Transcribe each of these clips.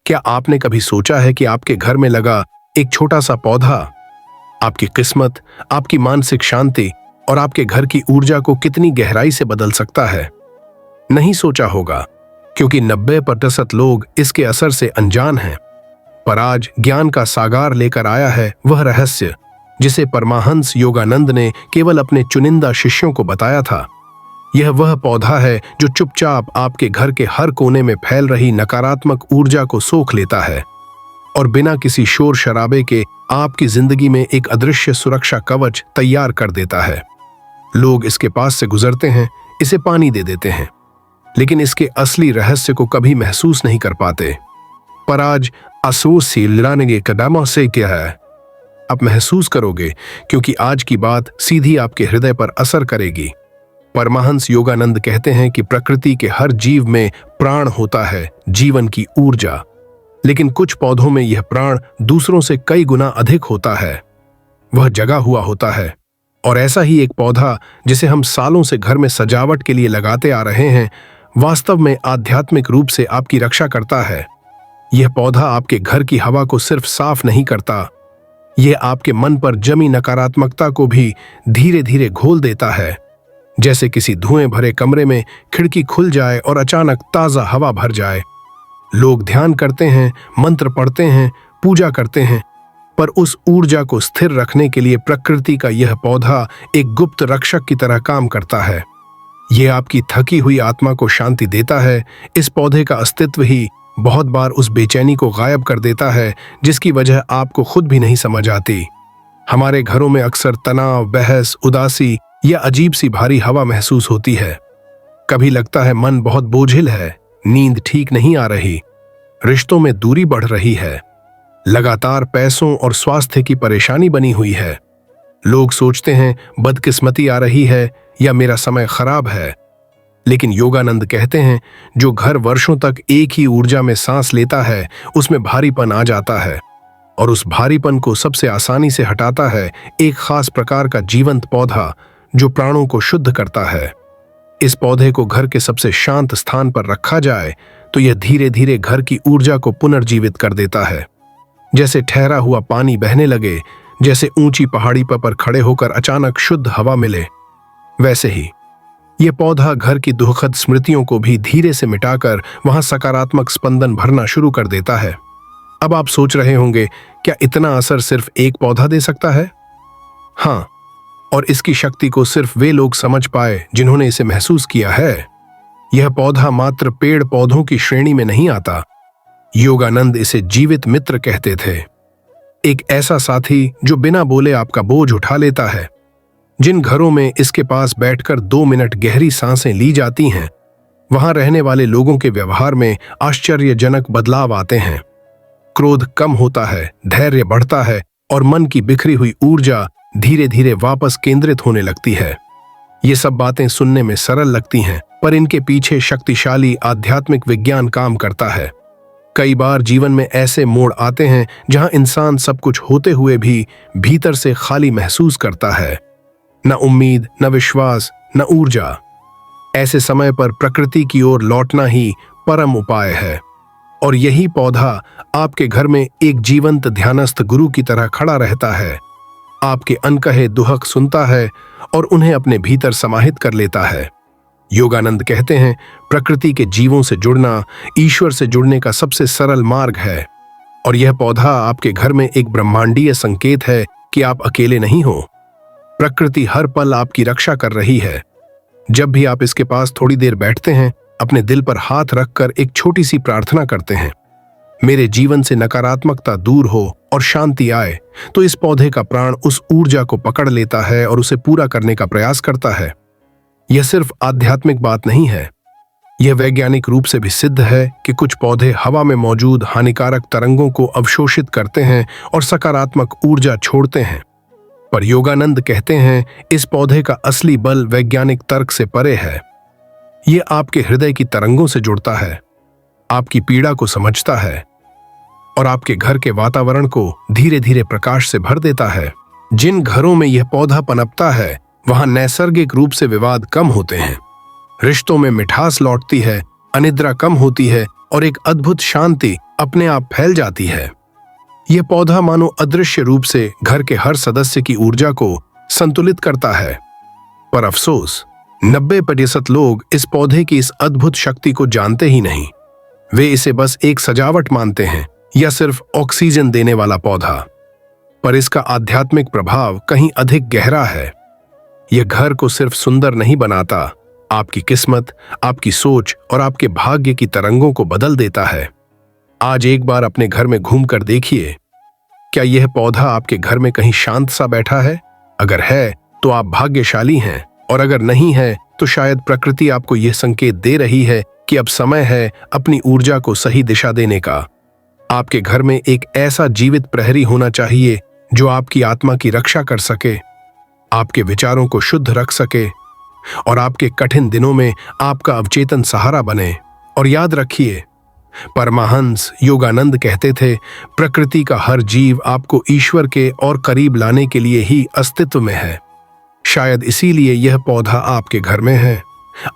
क्या आपने कभी सोचा है कि आपके घर में लगा एक छोटा सा पौधा आपकी किस्मत, आपकी मानसिक शांति और आपके घर की ऊर्जा को कितनी गहराई से बदल सकता है? नहीं सोचा होगा, क्योंकि 90% लोग इसके असर से अनजान हैं। पर आज ज्ञान का सागर लेकर आया है वह रहस्य जिसे परमहंस योगानंद ने केवल अपने चुनिंदा शिष्यों को बताया था। यह वह पौधा है जो चुपचाप आपके घर के हर कोने में फैल रही नकारात्मक ऊर्जा को सोख लेता है और बिना किसी शोर शराबे के आपकी जिंदगी में एक अदृश्य सुरक्षा कवच तैयार कर देता है। लोग इसके पास से गुजरते हैं, इसे पानी दे देते हैं, लेकिन इसके असली रहस्य को कभी महसूस नहीं कर पाते। पर आज अफसोस से लड़ाने के कदमों से क्या है, आप महसूस करोगे, क्योंकि आज की बात सीधी आपके हृदय पर असर करेगी। परमहंस योगानंद कहते हैं कि प्रकृति के हर जीव में प्राण होता है, जीवन की ऊर्जा, लेकिन कुछ पौधों में यह प्राण दूसरों से कई गुना अधिक होता है। वह जगा हुआ होता है। और ऐसा ही एक पौधा जिसे हम सालों से घर में सजावट के लिए लगाते आ रहे हैं, वास्तव में आध्यात्मिक रूप से आपकी रक्षा करता है। यह पौधा आपके घर की हवा को सिर्फ साफ नहीं करता, यह आपके मन पर जमी नकारात्मकता को भी धीरे धीरे घोल देता है। जैसे किसी धुएं भरे कमरे में खिड़की खुल जाए और अचानक ताजा हवा भर जाए। लोग ध्यान करते हैं, मंत्र पढ़ते हैं, पूजा करते हैं, पर उस ऊर्जा को स्थिर रखने के लिए प्रकृति का यह पौधा एक गुप्त रक्षक की तरह काम करता है। यह आपकी थकी हुई आत्मा को शांति देता है। इस पौधे का अस्तित्व ही बहुत बार उस बेचैनी को गायब कर देता है जिसकी वजह आपको खुद भी नहीं समझ आती। हमारे घरों में अक्सर तनाव, बहस, उदासी या अजीब सी भारी हवा महसूस होती है। कभी लगता है मन बहुत बोझिल है, नींद ठीक नहीं आ रही, रिश्तों में दूरी बढ़ रही है, लगातार पैसों और स्वास्थ्य की परेशानी बनी हुई है। लोग सोचते हैं बदकिस्मती आ रही है या मेरा समय खराब है। लेकिन योगानंद कहते हैं जो घर वर्षों तक एक ही ऊर्जा में सांस लेता है, उसमें भारीपन आ जाता है, और उस भारीपन को सबसे आसानी से हटाता है एक खास प्रकार का जीवंत पौधा जो प्राणों को शुद्ध करता है। इस पौधे को घर के सबसे शांत स्थान पर रखा जाए तो यह धीरे धीरे घर की ऊर्जा को पुनर्जीवित कर देता है। जैसे ठहरा हुआ पानी बहने लगे, जैसे ऊंची पहाड़ी पर खड़े होकर अचानक शुद्ध हवा मिले, वैसे ही यह पौधा घर की दुखद स्मृतियों को भी धीरे से मिटाकर वहां सकारात्मक स्पंदन भरना शुरू कर देता है। अब आप सोच रहे होंगे, क्या इतना असर सिर्फ एक पौधा दे सकता है? हाँ, और इसकी शक्ति को सिर्फ वे लोग समझ पाए जिन्होंने इसे महसूस किया है। यह पौधा मात्र पेड़ पौधों की श्रेणी में नहीं आता। योगानंद इसे जीवित मित्र कहते थे। एक ऐसा साथी जो बिना बोले आपका बोझ उठा लेता है। जिन घरों में इसके पास बैठकर 2 मिनट गहरी सांसें ली जाती हैं, वहां रहने वाले लोगों के व्यवहार में आश्चर्यजनक बदलाव आते हैं। क्रोध कम होता है, धैर्य बढ़ता है और मन की बिखरी हुई ऊर्जा धीरे धीरे वापस केंद्रित होने लगती है। ये सब बातें सुनने में सरल लगती हैं, पर इनके पीछे शक्तिशाली आध्यात्मिक विज्ञान काम करता है। कई बार जीवन में ऐसे मोड़ आते हैं जहां इंसान सब कुछ होते हुए भी भीतर से खाली महसूस करता है। न उम्मीद, न विश्वास, न ऊर्जा। ऐसे समय पर प्रकृति की ओर लौटना ही परम उपाय है। और यही पौधा आपके घर में एक जीवंत ध्यानस्थ गुरु की तरह खड़ा रहता है, आपके अनकहे दुहक सुनता है और उन्हें अपने भीतर समाहित कर लेता है। योगानंद कहते हैं प्रकृति के जीवों से जुड़ना ईश्वर से जुड़ने का सबसे सरल मार्ग है, और यह पौधा आपके घर में एक ब्रह्मांडीय संकेत है कि आप अकेले नहीं हो। प्रकृति हर पल आपकी रक्षा कर रही है। जब भी आप इसके पास थोड़ी देर बैठते हैं, अपने दिल पर हाथ रखकर एक छोटी सी प्रार्थना करते हैं, मेरे जीवन से नकारात्मकता दूर हो और शांति आए, तो इस पौधे का प्राण उस ऊर्जा को पकड़ लेता है और उसे पूरा करने का प्रयास करता है। यह सिर्फ आध्यात्मिक बात नहीं है, यह वैज्ञानिक रूप से भी सिद्ध है कि कुछ पौधे हवा में मौजूद हानिकारक तरंगों को अवशोषित करते हैं और सकारात्मक ऊर्जा छोड़ते हैं। पर योगानंद कहते हैं इस पौधे का असली बल वैज्ञानिक तर्क से परे है। यह आपके हृदय की तरंगों से जुड़ता है, आपकी पीड़ा को समझता है और आपके घर के वातावरण को धीरे धीरे प्रकाश से भर देता है। जिन घरों में यह पौधा पनपता है, वहां नैसर्गिक रूप से विवाद कम होते हैं, रिश्तों में मिठास लौटती है, अनिद्रा कम होती है और एक अद्भुत शांति अपने आप फैल जाती है। यह पौधा मानो अदृश्य रूप से घर के हर सदस्य की ऊर्जा को संतुलित करता है। पर अफसोस, 90% लोग इस पौधे की इस अद्भुत शक्ति को जानते ही नहीं। वे इसे बस एक सजावट मानते हैं या सिर्फ ऑक्सीजन देने वाला पौधा। पर इसका आध्यात्मिक प्रभाव कहीं अधिक गहरा है। यह घर को सिर्फ सुंदर नहीं बनाता, आपकी किस्मत, आपकी सोच और आपके भाग्य की तरंगों को बदल देता है। आज एक बार अपने घर में घूमकर देखिए, क्या यह पौधा आपके घर में कहीं शांत सा बैठा है? अगर है तो आप भाग्यशाली हैं, और अगर नहीं है तो शायद प्रकृति आपको यह संकेत दे रही है कि अब समय है अपनी ऊर्जा को सही दिशा देने का। आपके घर में एक ऐसा जीवित प्रहरी होना चाहिए जो आपकी आत्मा की रक्षा कर सके, आपके विचारों को शुद्ध रख सके और आपके कठिन दिनों में आपका अवचेतन सहारा बने। और याद रखिए, परमहंस योगानंद कहते थे, प्रकृति का हर जीव आपको ईश्वर के और करीब लाने के लिए ही अस्तित्व में है। शायद इसीलिए यह पौधा आपके घर में है,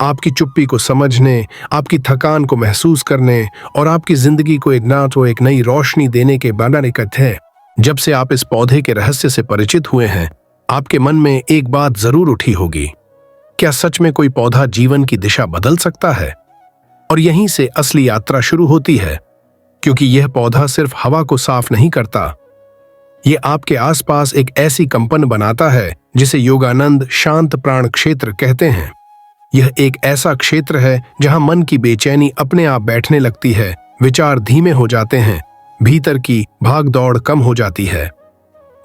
आपकी चुप्पी को समझने, आपकी थकान को महसूस करने और आपकी जिंदगी को एक नई रोशनी देने के बनाने का है। जब से आप इस पौधे के रहस्य से परिचित हुए हैं, आपके मन में एक बात जरूर उठी होगी, क्या सच में कोई पौधा जीवन की दिशा बदल सकता है? और यहीं से असली यात्रा शुरू होती है, क्योंकि यह पौधा सिर्फ हवा को साफ नहीं करता, यह आपके आसपास एक ऐसी कंपन बनाता है जिसे योगानंद शांत प्राण क्षेत्र कहते हैं। यह एक ऐसा क्षेत्र है जहां मन की बेचैनी अपने आप बैठने लगती है, विचार धीमे हो जाते हैं, भीतर की भाग दौड़ कम हो जाती है।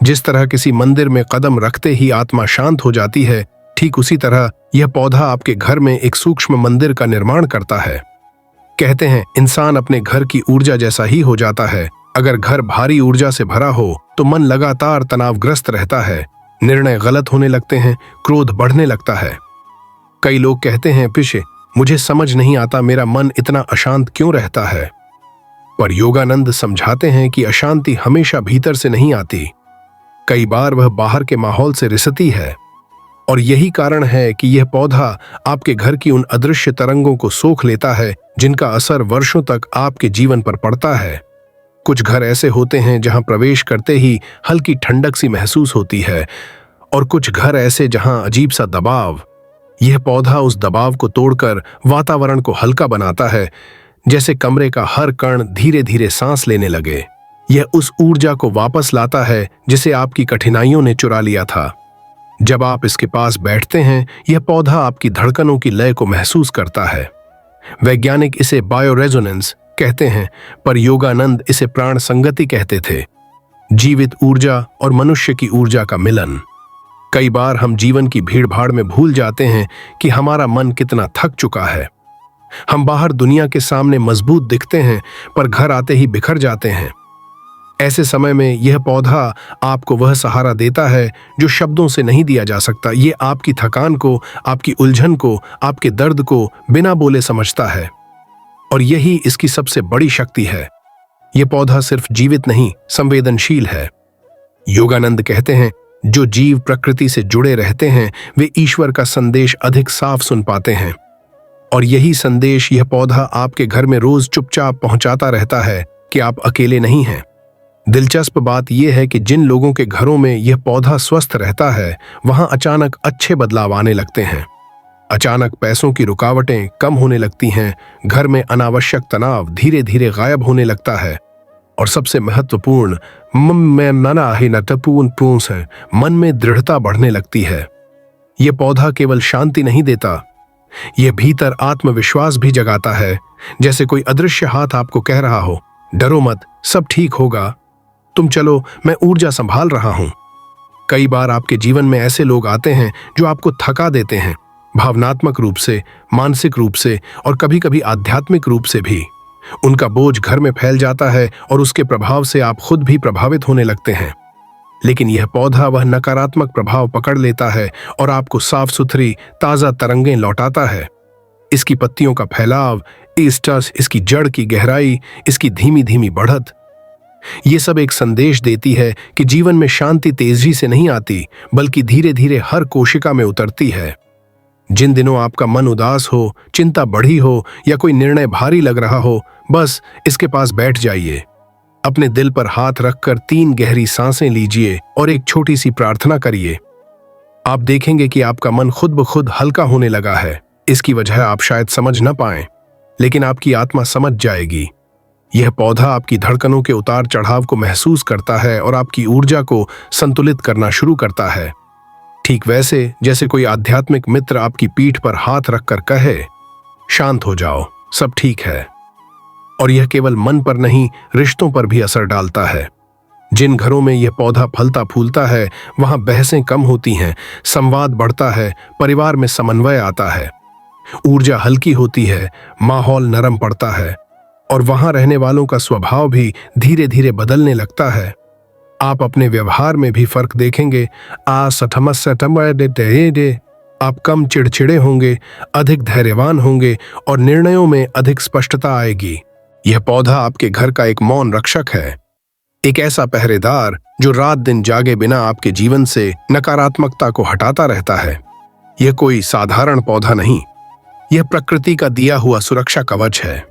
जिस तरह किसी मंदिर में कदम रखते ही आत्मा शांत हो जाती है, ठीक उसी तरह यह पौधा आपके घर में एक सूक्ष्म मंदिर का निर्माण करता है। कहते हैं, इंसान अपने घर की ऊर्जा जैसा ही हो जाता है। अगर घर भारी ऊर्जा से भरा हो तो मन लगातार तनावग्रस्त रहता है, निर्णय गलत होने लगते हैं, क्रोध बढ़ने लगता है। कई लोग कहते हैं, पिछे मुझे समझ नहीं आता मेरा मन इतना अशांत क्यों रहता है। पर योगानंद समझाते हैं कि अशांति हमेशा भीतर से नहीं आती, कई बार वह बाहर के माहौल से रिसती है। और यही कारण है कि यह पौधा आपके घर की उन अदृश्य तरंगों को सोख लेता है जिनका असर वर्षों तक आपके जीवन पर पड़ता है। कुछ घर ऐसे होते हैं जहां प्रवेश करते ही हल्की ठंडक सी महसूस होती है, और कुछ घर ऐसे जहां अजीब सा दबाव। यह पौधा उस दबाव को तोड़कर वातावरण को हल्का बनाता है, जैसे कमरे का हर कण धीरे धीरे सांस लेने लगे। यह उस ऊर्जा को वापस लाता है जिसे आपकी कठिनाइयों ने चुरा लिया था। जब आप इसके पास बैठते हैं, यह पौधा आपकी धड़कनों की लय को महसूस करता है। वैज्ञानिक इसे बायोरेजोनेंस कहते हैं, पर योगानंद इसे प्राण संगति कहते थे, जीवित ऊर्जा और मनुष्य की ऊर्जा का मिलन। कई बार हम जीवन की भीड़भाड़ में भूल जाते हैं कि हमारा मन कितना थक चुका है। हम बाहर दुनिया के सामने मजबूत दिखते हैं, पर घर आते ही बिखर जाते हैं। ऐसे समय में यह पौधा आपको वह सहारा देता है जो शब्दों से नहीं दिया जा सकता। ये आपकी थकान को, आपकी उलझन को, आपके दर्द को बिना बोले समझता है, और यही इसकी सबसे बड़ी शक्ति है। यह पौधा सिर्फ जीवित नहीं, संवेदनशील है। योगानंद कहते हैं, जो जीव प्रकृति से जुड़े रहते हैं वे ईश्वर का संदेश अधिक साफ सुन पाते हैं, और यही संदेश यह पौधा आपके घर में रोज चुपचाप पहुंचाता रहता है कि आप अकेले नहीं हैं। दिलचस्प बात यह है कि जिन लोगों के घरों में यह पौधा स्वस्थ रहता है, वहां अचानक अच्छे बदलाव आने लगते हैं। अचानक पैसों की रुकावटें कम होने लगती हैं, घर में अनावश्यक तनाव धीरे धीरे गायब होने लगता है, और सबसे महत्वपूर्ण, मन में दृढ़ता बढ़ने लगती है। यह पौधा केवल शांति नहीं देता, यह भीतर आत्मविश्वास भी जगाता है, जैसे कोई अदृश्य हाथ आपको कह रहा हो, डरो मत, सब ठीक होगा, तुम चलो, मैं ऊर्जा संभाल रहा हूं। कई बार आपके जीवन में ऐसे लोग आते हैं जो आपको थका देते हैं, भावनात्मक रूप से, मानसिक रूप से और कभी कभी आध्यात्मिक रूप से भी। उनका बोझ घर में फैल जाता है और उसके प्रभाव से आप खुद भी प्रभावित होने लगते हैं। लेकिन यह पौधा वह नकारात्मक प्रभाव पकड़ लेता है और आपको साफ सुथरी ताजा तरंगें लौटाता है। इसकी पत्तियों का फैलाव, इसकी जड़ की गहराई, इसकी धीमी धीमी बढ़त, ये सब एक संदेश देती है कि जीवन में शांति तेजी से नहीं आती, बल्कि धीरे धीरे हर कोशिका में उतरती है। जिन दिनों आपका मन उदास हो, चिंता बढ़ी हो या कोई निर्णय भारी लग रहा हो, बस इसके पास बैठ जाइए। अपने दिल पर हाथ रखकर 3 गहरी सांसें लीजिए और एक छोटी सी प्रार्थना करिए। आप देखेंगे कि आपका मन खुद ब खुद हल्का होने लगा है। इसकी वजह आप शायद समझ न पाएं, लेकिन आपकी आत्मा समझ जाएगी। यह पौधा आपकी धड़कनों के उतार चढ़ाव को महसूस करता है और आपकी ऊर्जा को संतुलित करना शुरू करता है। ठीक वैसे जैसे कोई आध्यात्मिक मित्र आपकी पीठ पर हाथ रखकर कहे, शांत हो जाओ, सब ठीक है। और यह केवल मन पर नहीं, रिश्तों पर भी असर डालता है। जिन घरों में यह पौधा फलता फूलता है, वहां बहसें कम होती हैं, संवाद बढ़ता है, परिवार में समन्वय आता है, ऊर्जा हल्की होती है, माहौल नरम पड़ता है और वहां रहने वालों का स्वभाव भी धीरे धीरे बदलने लगता है। आप अपने व्यवहार में भी फर्क देखेंगे। आप कम चिड़चिड़े होंगे, अधिक धैर्यवान होंगे और निर्णयों में अधिक स्पष्टता आएगी। यह पौधा आपके घर का एक मौन रक्षक है, एक ऐसा पहरेदार जो रात दिन जागे बिना आपके जीवन से नकारात्मकता को हटाता रहता है। यह कोई साधारण पौधा नहीं, यह प्रकृति का दिया हुआ सुरक्षा कवच है।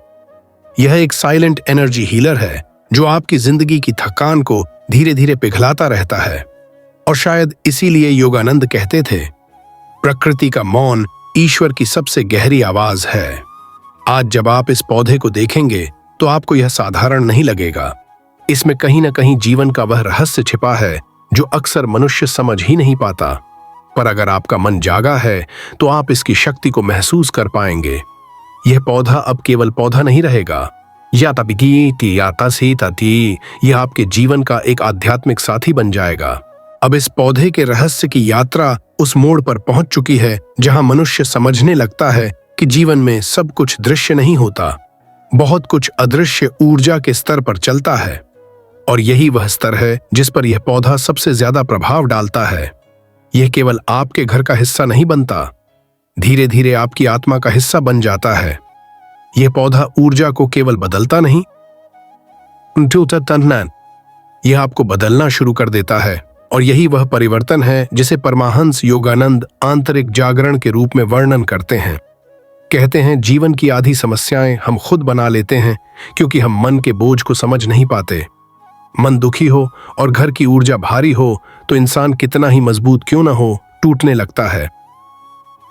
यह एक साइलेंट एनर्जी हीलर है जो आपकी जिंदगी की थकान को धीरे धीरे पिघलाता रहता है। और शायद इसीलिए योगानंद कहते थे, प्रकृति का मौन ईश्वर की सबसे गहरी आवाज है। आज जब आप इस पौधे को देखेंगे तो आपको यह साधारण नहीं लगेगा। इसमें कहीं ना कहीं जीवन का वह रहस्य छिपा है जो अक्सर मनुष्य समझ ही नहीं पाता। पर अगर आपका मन जागा है तो आप इसकी शक्ति को महसूस कर पाएंगे। यह पौधा अब केवल पौधा नहीं रहेगा, यह आपके जीवन का एक आध्यात्मिक साथी बन जाएगा। अब इस पौधे के रहस्य की यात्रा उस मोड़ पर पहुंच चुकी है जहां मनुष्य समझने लगता है कि जीवन में सब कुछ दृश्य नहीं होता, बहुत कुछ अदृश्य ऊर्जा के स्तर पर चलता है। और यही वह स्तर है जिस पर यह पौधा सबसे ज्यादा प्रभाव डालता है। यह केवल आपके घर का हिस्सा नहीं बनता, धीरे धीरे आपकी आत्मा का हिस्सा बन जाता है। यह पौधा ऊर्जा को केवल बदलता नहीं, यह आपको बदलना शुरू कर देता है। और यही वह परिवर्तन है जिसे परमहंस योगानंद आंतरिक जागरण के रूप में वर्णन करते हैं। कहते हैं, जीवन की आधी समस्याएं हम खुद बना लेते हैं क्योंकि हम मन के बोझ को समझ नहीं पाते। मन दुखी हो और घर की ऊर्जा भारी हो तो इंसान कितना ही मजबूत क्यों ना हो, टूटने लगता है।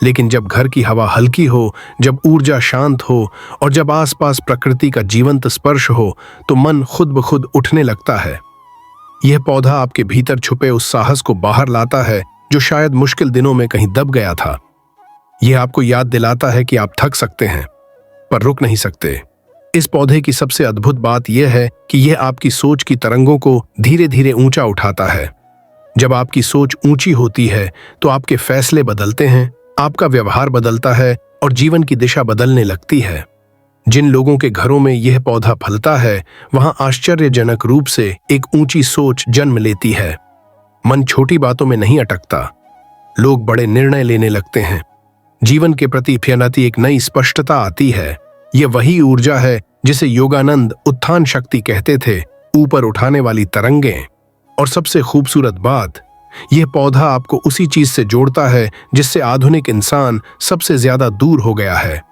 लेकिन जब घर की हवा हल्की हो, जब ऊर्जा शांत हो और जब आसपास प्रकृति का जीवंत स्पर्श हो तो मन खुद ब खुद उठने लगता है। यह पौधा आपके भीतर छुपे उस साहस को बाहर लाता है जो शायद मुश्किल दिनों में कहीं दब गया था। यह आपको याद दिलाता है कि आप थक सकते हैं पर रुक नहीं सकते। इस पौधे की सबसे अद्भुत बात यह है कि यह आपकी सोच की तरंगों को धीरे धीरे ऊंचा उठाता है। जब आपकी सोच ऊंची होती है तो आपके फैसले बदलते हैं, आपका व्यवहार बदलता है और जीवन की दिशा बदलने लगती है। जिन लोगों के घरों में यह पौधा फलता है वहां आश्चर्यजनक रूप से एक ऊंची सोच जन्म लेती है। मन छोटी बातों में नहीं अटकता, लोग बड़े निर्णय लेने लगते हैं। जीवन के प्रति एक नई स्पष्टता आती है। यह वही ऊर्जा है जिसे योगानंद उत्थान शक्ति कहते थे, ऊपर उठाने वाली तरंगें। और सबसे खूबसूरत बात, यह पौधा आपको उसी चीज से जोड़ता है जिससे आधुनिक इंसान सबसे ज्यादा दूर हो गया है,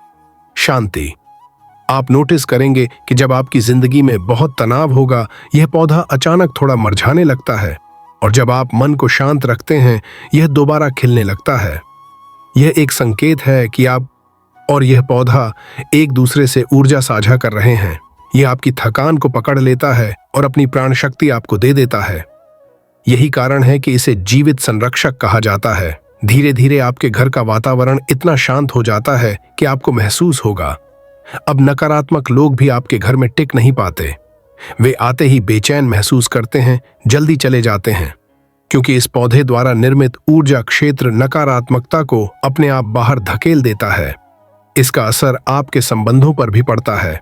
शांति। आप नोटिस करेंगे कि जब आपकी जिंदगी में बहुत तनाव होगा, यह पौधा अचानक थोड़ा मुरझाने लगता है और जब आप मन को शांत रखते हैं, यह दोबारा खिलने लगता है। यह एक संकेत है कि आप और यह पौधा एक दूसरे से ऊर्जा साझा कर रहे हैं। यह आपकी थकान को पकड़ लेता है और अपनी प्राण शक्ति आपको दे देता है। यही कारण है कि इसे जीवित संरक्षक कहा जाता है। धीरे धीरे आपके घर का वातावरण इतना शांत हो जाता है कि आपको महसूस होगा, अब नकारात्मक लोग भी आपके घर में टिक नहीं पाते। वे आते ही बेचैन महसूस करते हैं, जल्दी चले जाते हैं, क्योंकि इस पौधे द्वारा निर्मित ऊर्जा क्षेत्र नकारात्मकता को अपने आप बाहर धकेल देता है। इसका असर आपके संबंधों पर भी पड़ता है।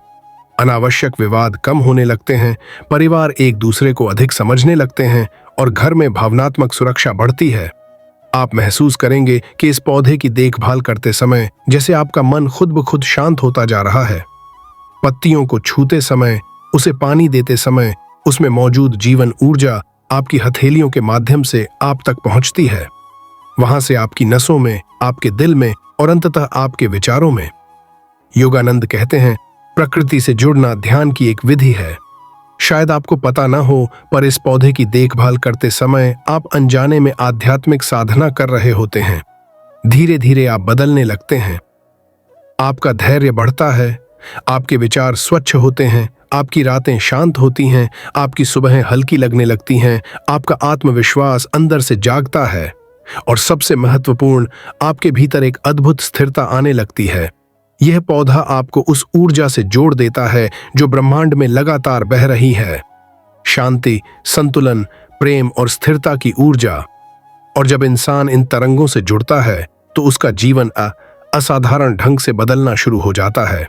अनावश्यक विवाद कम होने लगते हैं, परिवार एक दूसरे को अधिक समझने लगते हैं और घर में भावनात्मक सुरक्षा बढ़ती है। आप महसूस करेंगे कि इस पौधे की देखभाल करते समय जैसे आपका मन खुद ब खुद शांत होता जा रहा है। पत्तियों को छूते समय, उसे पानी देते समय, उसमें मौजूद जीवन ऊर्जा आपकी हथेलियों के माध्यम से आप तक पहुंचती है। वहां से आपकी नसों में, आपके दिल में और अंततः आपके विचारों में। योगानंद कहते हैं, प्रकृति से जुड़ना ध्यान की एक विधि है। शायद आपको पता न हो, पर इस पौधे की देखभाल करते समय आप अनजाने में आध्यात्मिक साधना कर रहे होते हैं। धीरे धीरे आप बदलने लगते हैं। आपका धैर्य बढ़ता है, आपके विचार स्वच्छ होते हैं, आपकी रातें शांत होती हैं, आपकी सुबहें हल्की लगने लगती हैं, आपका आत्मविश्वास अंदर से जागता है और सबसे महत्वपूर्ण, आपके भीतर एक अद्भुत स्थिरता आने लगती है। यह पौधा आपको उस ऊर्जा से जोड़ देता है जो ब्रह्मांड में लगातार बह रही है। शांति, संतुलन, प्रेम और स्थिरता की ऊर्जा। और जब इंसान इन तरंगों से जुड़ता है तो उसका जीवन असाधारण ढंग से बदलना शुरू हो जाता है।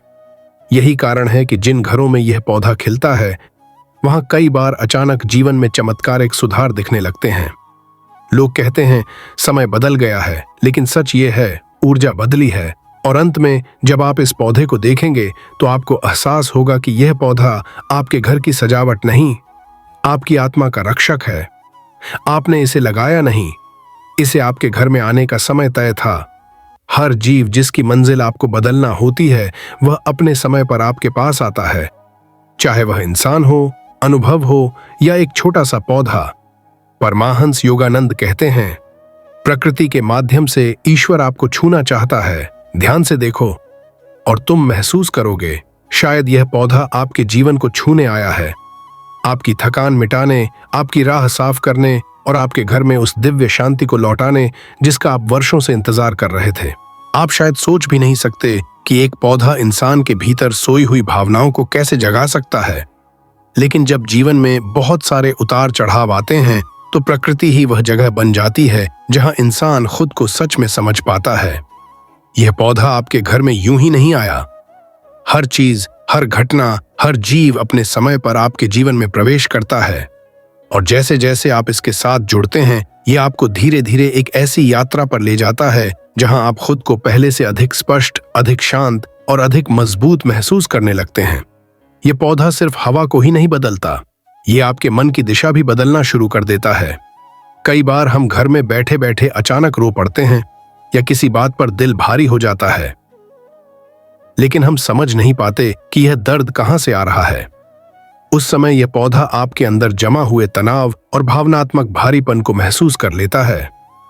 यही कारण है कि जिन घरों में यह पौधा खिलता है वहां कई बार अचानक जीवन में चमत्कारिक सुधार दिखने लगते हैं। लोग कहते हैं समय बदल गया है, लेकिन सच ये है, ऊर्जा बदली है। और अंत में जब आप इस पौधे को देखेंगे तो आपको एहसास होगा कि यह पौधा आपके घर की सजावट नहीं, आपकी आत्मा का रक्षक है। आपने इसे लगाया नहीं, इसे आपके घर में आने का समय तय था। हर जीव जिसकी मंजिल आपको बदलना होती है, वह अपने समय पर आपके पास आता है, चाहे वह इंसान हो, अनुभव हो या एक छोटा सा पौधा। परमाहंस योगानंद कहते हैं, प्रकृति के माध्यम से ईश्वर आपको छूना चाहता है। ध्यान से देखो और तुम महसूस करोगे, शायद यह पौधा आपके जीवन को छूने आया है, आपकी थकान मिटाने, आपकी राह साफ करने और आपके घर में उस दिव्य शांति को लौटाने जिसका आप वर्षों से इंतजार कर रहे थे। आप शायद सोच भी नहीं सकते कि एक पौधा इंसान के भीतर सोई हुई भावनाओं को कैसे जगा सकता है। लेकिन जब जीवन में बहुत सारे उतार चढ़ाव आते हैं तो प्रकृति ही वह जगह बन जाती है जहां इंसान खुद को सच में समझ पाता है। यह पौधा आपके घर में यूं ही नहीं आया। हर चीज, हर घटना, हर जीव अपने समय पर आपके जीवन में प्रवेश करता है और जैसे जैसे आप इसके साथ जुड़ते हैं, यह आपको धीरे धीरे एक ऐसी यात्रा पर ले जाता है जहां आप खुद को पहले से अधिक स्पष्ट, अधिक शांत और अधिक मजबूत महसूस करने लगते हैं। यह पौधा सिर्फ हवा को ही नहीं बदलता, यह आपके मन की दिशा भी बदलना शुरू कर देता है। कई बार हम घर में बैठे बैठे अचानक रो पड़ते हैं या किसी बात पर दिल भारी हो जाता है, लेकिन हम समझ नहीं पाते कि यह दर्द कहां से आ रहा है। उस समय यह पौधा आपके अंदर जमा हुए तनाव और भावनात्मक भारीपन को महसूस कर लेता है।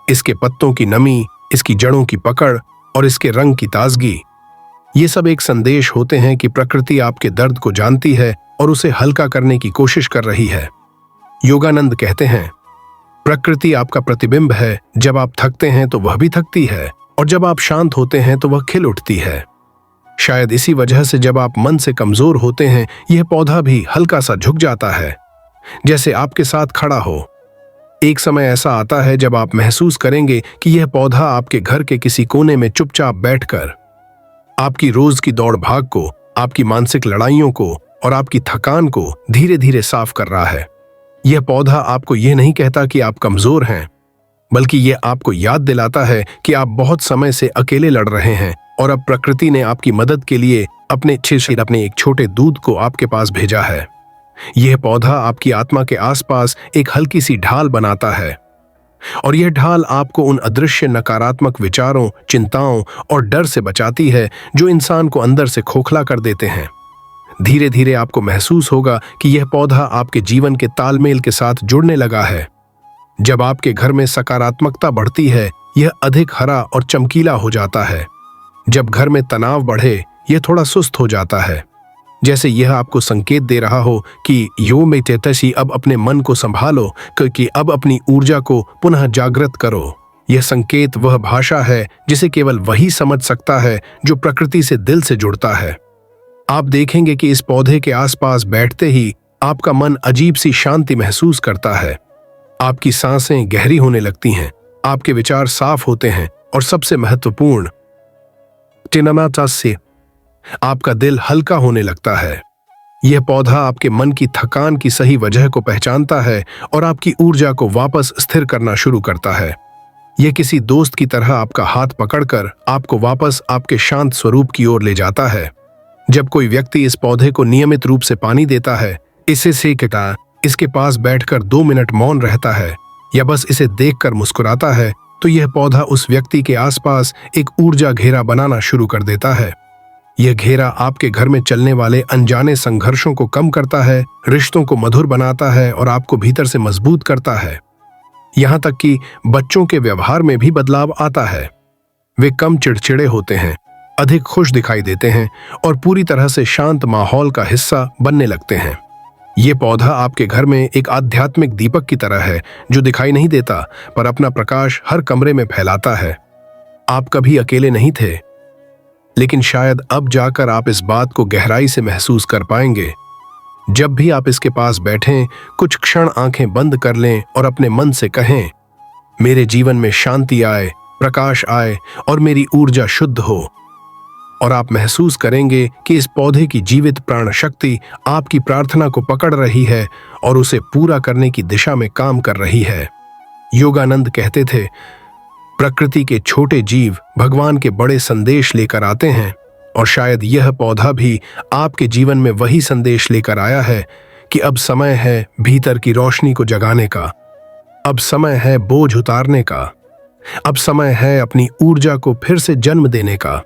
इसके पत्तों की नमी, इसकी जड़ों की पकड़ और इसके रंग की ताजगी, ये सब एक संदेश होते हैं कि प्रकृति आपके दर्द को जानती है और उसे हल्का करने की कोशिश कर रही है। योगानंद कहते हैं, प्रकृति आपका प्रतिबिंब है। जब आप थकते हैं तो वह भी थकती है और जब आप शांत होते हैं तो वह खिल उठती है। शायद इसी वजह से जब आप मन से कमजोर होते हैं, यह पौधा भी हल्का सा झुक जाता है, जैसे आपके साथ खड़ा हो। एक समय ऐसा आता है जब आप महसूस करेंगे कि यह पौधा आपके घर के किसी कोने में चुपचाप बैठकर आपकी रोज की दौड़ भाग को, आपकी मानसिक लड़ाइयों को और आपकी थकान को धीरे धीरे साफ कर रहा है। यह पौधा आपको यह नहीं कहता कि आप कमजोर हैं, बल्कि यह आपको याद दिलाता है कि आप बहुत समय से अकेले लड़ रहे हैं और अब प्रकृति ने आपकी मदद के लिए अपने एक छोटे दूत को आपके पास भेजा है। यह पौधा आपकी आत्मा के आसपास एक हल्की सी ढाल बनाता है और यह ढाल आपको उन अदृश्य नकारात्मक विचारों, चिंताओं और डर से बचाती है जो इंसान को अंदर से खोखला कर देते हैं। धीरे धीरे आपको महसूस होगा कि यह पौधा आपके जीवन के तालमेल के साथ जुड़ने लगा है। जब आपके घर में सकारात्मकता बढ़ती है, यह अधिक हरा और चमकीला हो जाता है। जब घर में तनाव बढ़े, यह थोड़ा सुस्त हो जाता है, जैसे यह आपको संकेत दे रहा हो कि यो में तेतसी, अब अपने मन को संभालो, क्योंकि अब अपनी ऊर्जा को पुनः जागृत करो। यह संकेत वह भाषा है जिसे केवल वही समझ सकता है जो प्रकृति से दिल से जुड़ता है। आप देखेंगे कि इस पौधे के आसपास बैठते ही आपका मन अजीब सी शांति महसूस करता है। आपकी सांसें गहरी होने लगती हैं, आपके विचार साफ होते हैं और सबसे महत्वपूर्ण, से आपका दिल हल्का होने लगता है। यह पौधा आपके मन की थकान की सही वजह को पहचानता है और आपकी ऊर्जा को वापस स्थिर करना शुरू करता है। यह किसी दोस्त की तरह आपका हाथ पकड़कर आपको वापस आपके शांत स्वरूप की ओर ले जाता है। जब कोई व्यक्ति इस पौधे को नियमित रूप से पानी देता है, इसे सेकता, इसके पास बैठकर 2 मिनट मौन रहता है या बस इसे देखकर मुस्कुराता है, तो यह पौधा उस व्यक्ति के आसपास एक ऊर्जा घेरा बनाना शुरू कर देता है। यह घेरा आपके घर में चलने वाले अनजाने संघर्षों को कम करता है, रिश्तों को मधुर बनाता है और आपको भीतर से मजबूत करता है। यहां तक कि बच्चों के व्यवहार में भी बदलाव आता है। वे कम चिड़चिड़े होते हैं, अधिक खुश दिखाई देते हैं और पूरी तरह से शांत माहौल का हिस्सा बनने लगते हैं। ये पौधा आपके घर में एक आध्यात्मिक दीपक की तरह है जो दिखाई नहीं देता पर अपना प्रकाश हर कमरे में फैलाता है। आप कभी अकेले नहीं थे, लेकिन शायद अब जाकर आप इस बात को गहराई से महसूस कर पाएंगे। जब भी आप इसके पास बैठें, कुछ क्षण आंखें बंद कर लें और अपने मन से कहें, मेरे जीवन में शांति आए, प्रकाश आए और मेरी ऊर्जा शुद्ध हो। और आप महसूस करेंगे कि इस पौधे की जीवित प्राण शक्ति आपकी प्रार्थना को पकड़ रही है और उसे पूरा करने की दिशा में काम कर रही है। योगानंद कहते थे, प्रकृति के छोटे जीव भगवान के बड़े संदेश लेकर आते हैं और शायद यह पौधा भी आपके जीवन में वही संदेश लेकर आया है कि अब समय है भीतर की रोशनी को जगाने का, अब समय है बोझ उतारने का, अब समय है अपनी ऊर्जा को फिर से जन्म देने का।